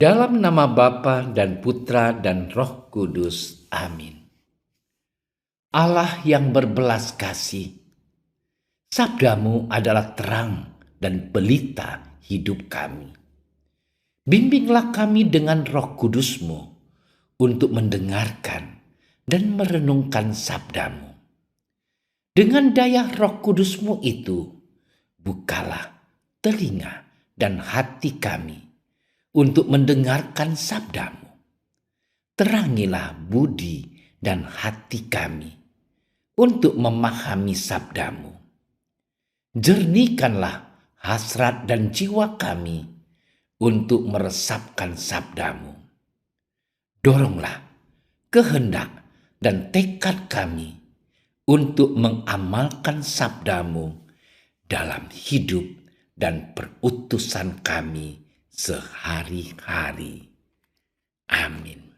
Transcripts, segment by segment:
Dalam nama Bapa dan Putra dan Roh Kudus. Amin. Allah yang berbelas kasih, sabdamu adalah terang dan pelita hidup kami. Bimbinglah kami dengan Roh Kudusmu untuk mendengarkan dan merenungkan sabdamu. Dengan daya Roh Kudusmu itu, bukalah telinga dan hati kami untuk mendengarkan sabdamu. Terangilah budi dan hati kami untuk memahami sabdamu. Jernihkanlah hasrat dan jiwa kami untuk meresapkan sabdamu. Doronglah kehendak dan tekad kami untuk mengamalkan sabdamu dalam hidup dan perutusan kami sehari-hari. Amin.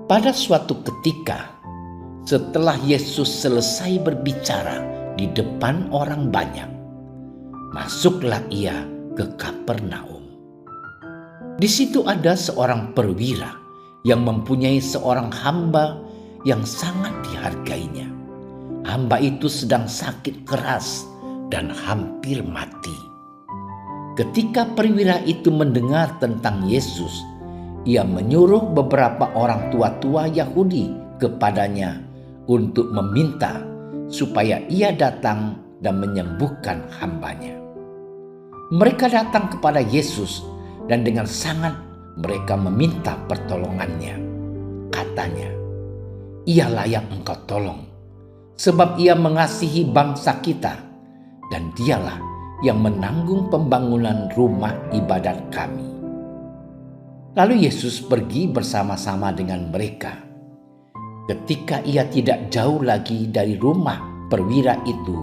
Pada suatu ketika, setelah Yesus selesai berbicara di depan orang banyak, masuklah ia ke Kapernaum. Di situ ada seorang perwira yang mempunyai seorang hamba yang sangat dihargainya. Hamba itu sedang sakit keras dan hampir mati. Ketika perwira itu mendengar tentang Yesus, ia menyuruh beberapa orang tua-tua Yahudi kepadanya untuk meminta supaya ia datang dan menyembuhkan hambanya. Mereka datang kepada Yesus dan dengan sangat mereka meminta pertolongannya. Katanya, "Ia layak engkau tolong, sebab ia mengasihi bangsa kita, dan dialah yang menanggung pembangunan rumah ibadat kami." Lalu Yesus pergi bersama-sama dengan mereka. Ketika ia tidak jauh lagi dari rumah perwira itu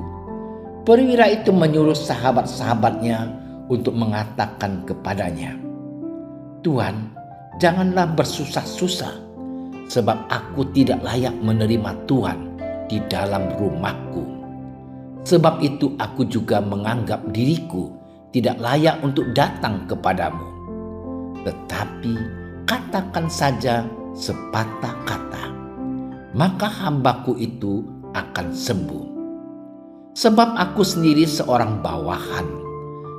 menyuruh sahabat-sahabatnya untuk mengatakan kepadanya, "Tuan, janganlah bersusah-susah, sebab aku tidak layak menerima Tuhan di dalam rumahku. Sebab itu aku juga menganggap diriku tidak layak untuk datang kepadamu. Tetapi katakan saja sepatah kata, maka hambaku itu akan sembuh. Sebab aku sendiri seorang bawahan,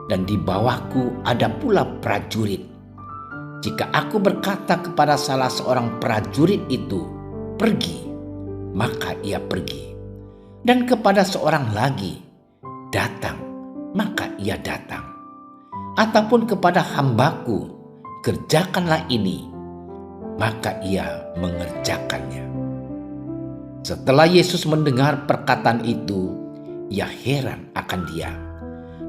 dan di bawahku ada pula prajurit. Jika aku berkata kepada salah seorang prajurit itu, 'Pergi,' maka ia pergi. Dan kepada seorang lagi, 'Datang,' maka ia datang. Ataupun kepada hambaku, 'Kerjakanlah ini,' maka ia mengerjakannya." Setelah Yesus mendengar perkataan itu, ia heran akan dia.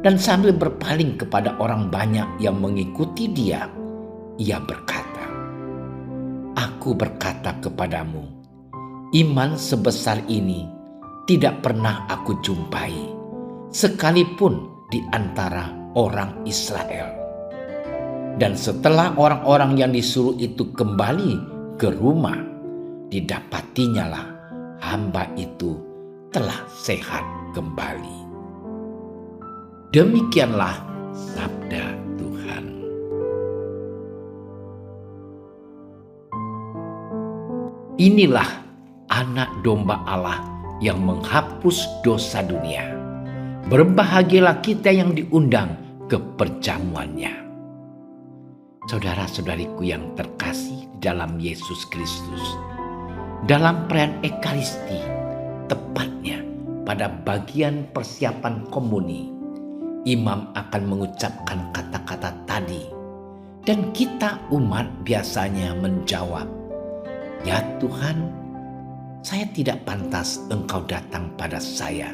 Dan sambil berpaling kepada orang banyak yang mengikuti dia, ia berkata, "Aku berkata kepadamu, iman sebesar ini tidak pernah aku jumpai, sekalipun di antara orang Israel." Dan setelah orang-orang yang disuruh itu kembali ke rumah, didapatinyalah hamba itu telah sehat kembali. Demikianlah sabda Tuhan. Inilah anak domba Allah yang menghapus dosa dunia. Berbahagialah kita yang diundang ke perjamuannya. Saudara-saudariku yang terkasih dalam Yesus Kristus, dalam perayaan Ekaristi, tepatnya pada bagian persiapan komuni, imam akan mengucapkan kata-kata tadi, dan kita umat biasanya menjawab, "Ya Tuhan, saya tidak pantas engkau datang pada saya,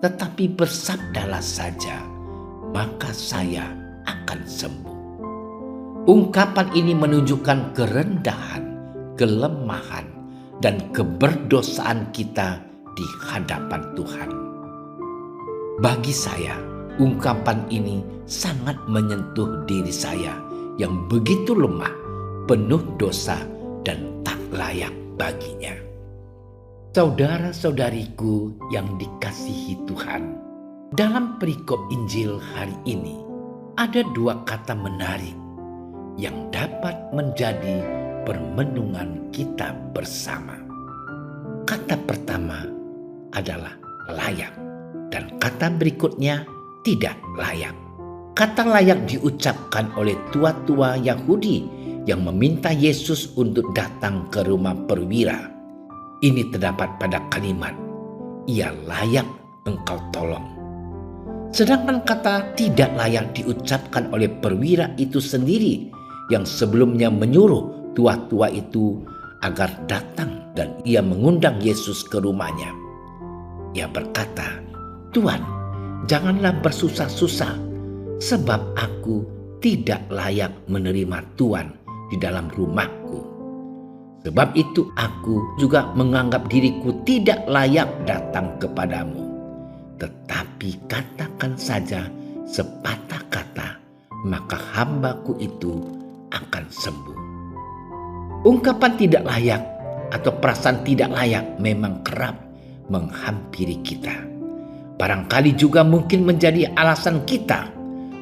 tetapi bersabdalah saja, maka saya akan sembuh." Ungkapan ini menunjukkan kerendahan, kelemahan, dan keberdosaan kita di hadapan Tuhan. Bagi saya, ungkapan ini sangat menyentuh diri saya yang begitu lemah, penuh dosa, dan tak layak baginya. Saudara-saudariku yang dikasihi Tuhan, Dalam perikop Injil hari ini, ada dua kata menarik yang dapat menjadi permenungan kita bersama. Kata pertama adalah layak, dan kata berikutnya tidak layak. Kata layak diucapkan oleh tua-tua Yahudi yang meminta Yesus untuk datang ke rumah perwira. Ini terdapat pada kalimat, "Ia layak engkau tolong." Sedangkan kata tidak layak diucapkan oleh perwira itu sendiri yang sebelumnya menyuruh tua-tua itu agar datang dan ia mengundang Yesus ke rumahnya. Ia berkata, "Tuan, janganlah bersusah-susah, sebab aku tidak layak menerima Tuan di dalam rumahku. Sebab itu aku juga menganggap diriku tidak layak datang kepadamu. Tetapi katakan saja sepatah kata, maka hambaku itu akan sembuh." Ungkapan tidak layak atau perasaan tidak layak memang kerap menghampiri kita. Barangkali juga mungkin menjadi alasan kita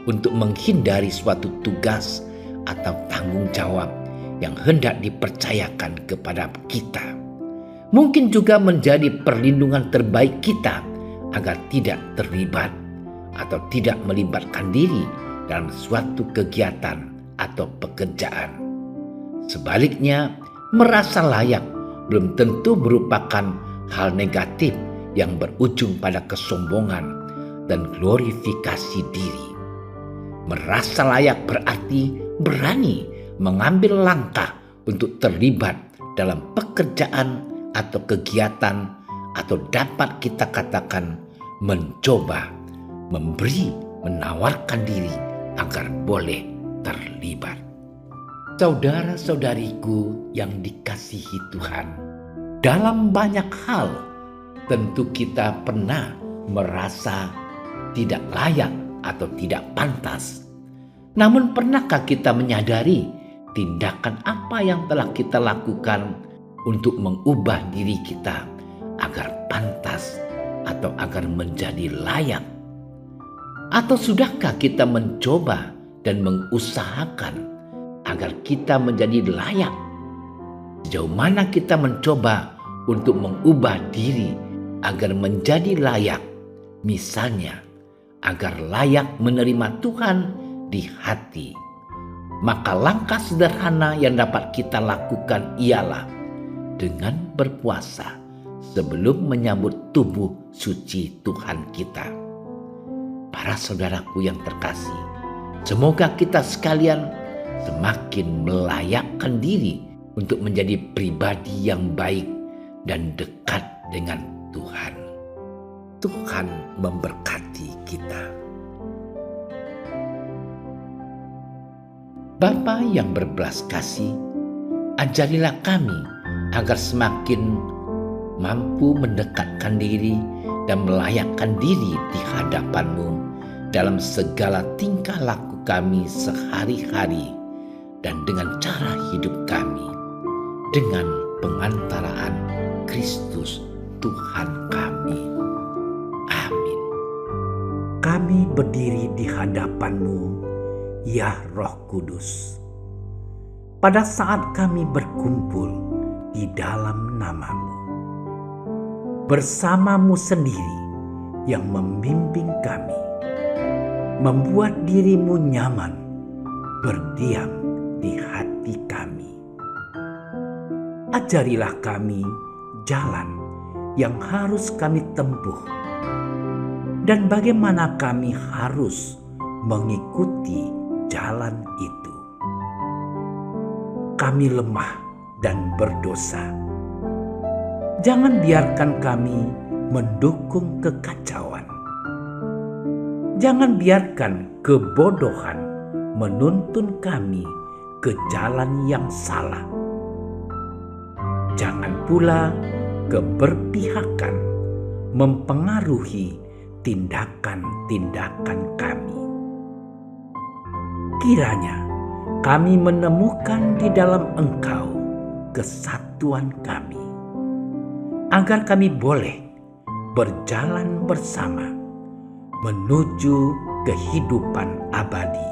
untuk menghindari suatu tugas atau tanggung jawab yang hendak dipercayakan kepada kita. Mungkin juga menjadi perlindungan terbaik kita agar tidak terlibat atau tidak melibatkan diri dalam suatu kegiatan atau pekerjaan. Sebaliknya, merasa layak belum tentu merupakan hal negatif yang berujung pada kesombongan dan glorifikasi diri. Merasa layak berarti berani mengambil langkah untuk terlibat dalam pekerjaan atau kegiatan, atau dapat kita katakan mencoba, memberi, menawarkan diri agar boleh terlibat. Saudara-saudariku yang dikasihi Tuhan, dalam banyak hal tentu kita pernah merasa tidak layak atau tidak pantas. Namun pernahkah kita menyadari tindakan apa yang telah kita lakukan untuk mengubah diri kita agar pantas atau agar menjadi layak? Atau sudahkah kita mencoba dan mengusahakan agar kita menjadi layak? Sejauh mana kita mencoba untuk mengubah diri agar menjadi layak? Misalnya, agar layak menerima Tuhan di hati. Maka langkah sederhana yang dapat kita lakukan ialah dengan berpuasa sebelum menyambut tubuh suci Tuhan kita. Para saudaraku yang terkasih, semoga kita sekalian semakin melayakkan diri untuk menjadi pribadi yang baik dan dekat dengan Tuhan. Tuhan memberkati kita. Bapa yang berbelas kasih, ajarilah kami agar semakin mampu mendekatkan diri dan melayakkan diri di hadapan-Mu dalam segala tingkah laku kami sehari-hari dan dengan cara hidup kami, dengan pengantaraan Kristus Tuhan kami. Amin. Kami berdiri di hadapan-Mu, ya Roh Kudus, pada saat kami berkumpul di dalam nama-Mu, bersama-Mu sendiri yang membimbing kami, membuat diri-Mu nyaman berdiam di hati kami. Ajarilah kami jalan yang harus kami tempuh dan bagaimana kami harus mengikuti jalan itu. Kami lemah dan berdosa. Jangan biarkan kami mendukung kekacauan. Jangan biarkan kebodohan menuntun kami ke jalan yang salah. Jangan pula keberpihakan mempengaruhi tindakan-tindakan kami. Kiranya kami menemukan di dalam Engkau kesatuan kami, agar kami boleh berjalan bersama, menuju kehidupan abadi,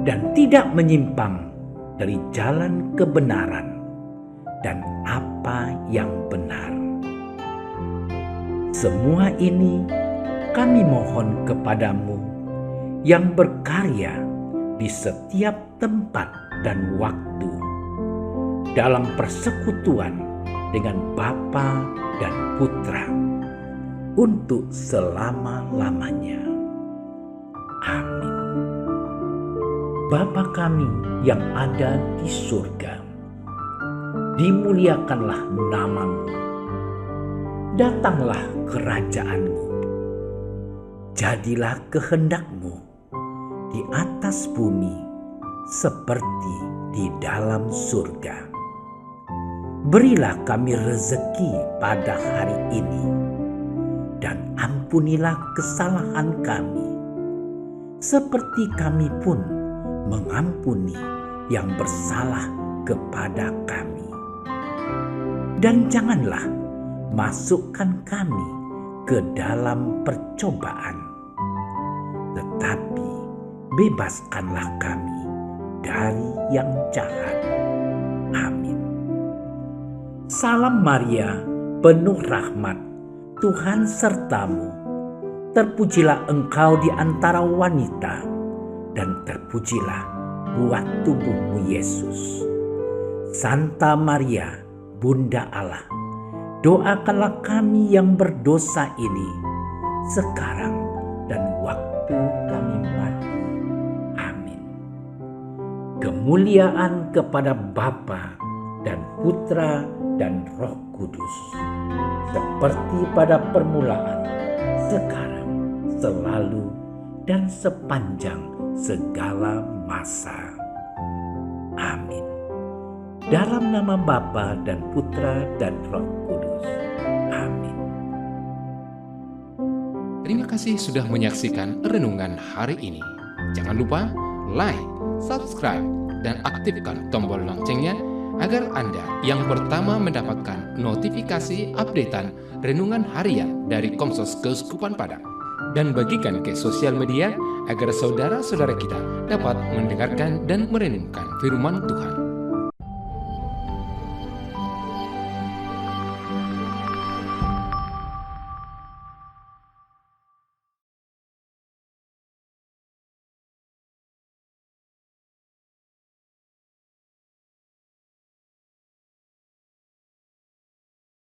dan tidak menyimpang dari jalan kebenaran dan apa yang benar. Semua ini kami mohon kepadamu yang berkarya di setiap tempat dan waktu dalam persekutuan dengan Bapa dan Putra untuk selama-lamanya. Amin. Bapa kami yang ada di surga, dimuliakanlah nama-Mu. Datanglah kerajaan-Mu. Jadilah kehendak-Mu di atas bumi seperti di dalam surga. Berilah kami rezeki pada hari ini, dan ampunilah kesalahan kami, seperti kami pun mengampuni yang bersalah kepada kami. Dan janganlah masukkan kami ke dalam percobaan, tetapi bebaskanlah kami dari yang jahat. Amin. Salam Maria, penuh rahmat, Tuhan sertamu. Terpujilah engkau di antara wanita, dan terpujilah buah tubuhmu Yesus. Santa Maria, Bunda Allah, doakanlah kami yang berdosa ini, sekarang dan waktu kami mati. Amin. Kemuliaan kepada Bapa dan Putra dan Roh Kudus, seperti pada permulaan, sekarang, selalu, dan sepanjang segala masa. Amin. Dalam nama Bapa dan Putra dan Roh Kudus. Amin. Terima kasih sudah menyaksikan renungan hari ini. Jangan lupa like, subscribe, dan aktifkan tombol loncengnya agar Anda yang pertama mendapatkan notifikasi updatean renungan harian dari Komsos Keuskupan Padang. Dan bagikan ke sosial media agar saudara-saudara kita dapat mendengarkan dan merenungkan firman Tuhan.